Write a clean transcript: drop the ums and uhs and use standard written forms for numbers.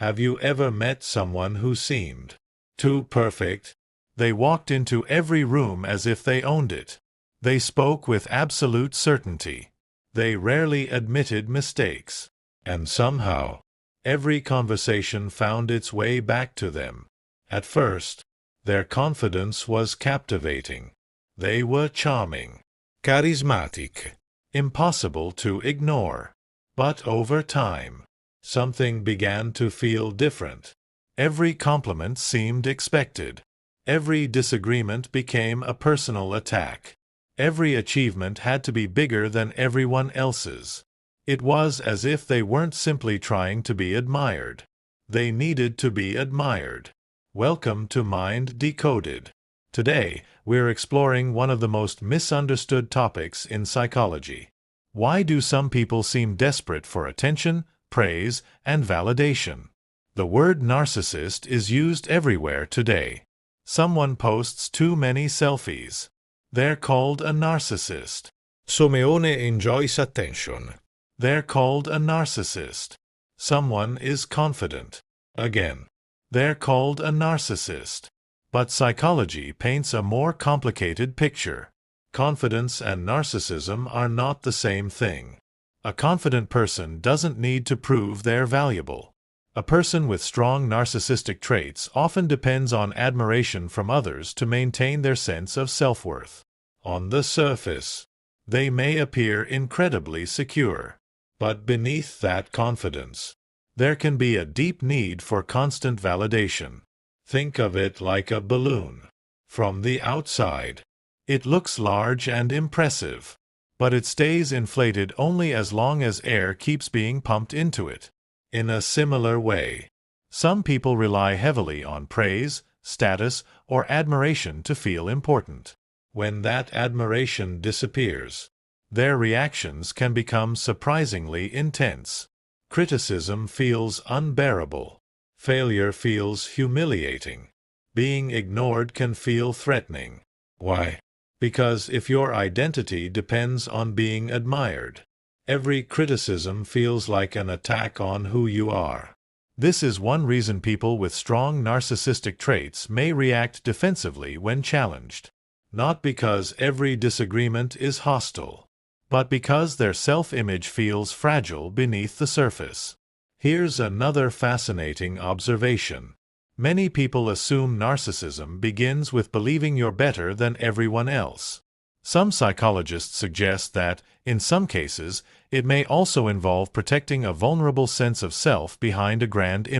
Have you ever met someone who seemed too perfect? They walked into every room as if they owned it. They spoke with absolute certainty. They rarely admitted mistakes. And somehow, every conversation found its way back to them. At first, their confidence was captivating. They were charming, charismatic, impossible to ignore. But over time, something began to feel different. Every compliment seemed expected. Every disagreement became a personal attack. Every achievement had to be bigger than everyone else's. It was as if they weren't simply trying to be admired. They needed to be admired. Welcome to Mind Decoded. Today, we're exploring one of the most misunderstood topics in psychology. Why do some people seem desperate for attention, praise, and validation? The word narcissist is used everywhere today. Someone posts too many selfies. They're called a narcissist. Someone enjoys attention. They're called a narcissist. Someone is confident. Again, they're called a narcissist. But psychology paints a more complicated picture. Confidence and narcissism are not the same thing. A confident person doesn't need to prove they're valuable. A person with strong narcissistic traits often depends on admiration from others to maintain their sense of self-worth. On the surface, they may appear incredibly secure. But beneath that confidence, there can be a deep need for constant validation. Think of it like a balloon. From the outside, it looks large and impressive, but it stays inflated only as long as air keeps being pumped into it. In a similar way, some people rely heavily on praise, status, or admiration to feel important. When that admiration disappears, their reactions can become surprisingly intense. Criticism feels unbearable. Failure feels humiliating. Being ignored can feel threatening. Why? Because if your identity depends on being admired, every criticism feels like an attack on who you are. This is one reason people with strong narcissistic traits may react defensively when challenged. Not because every disagreement is hostile, but because their self-image feels fragile beneath the surface. Here's another fascinating observation. Many people assume narcissism begins with believing you're better than everyone else. Some psychologists suggest that, in some cases, it may also involve protecting a vulnerable sense of self behind a grand image.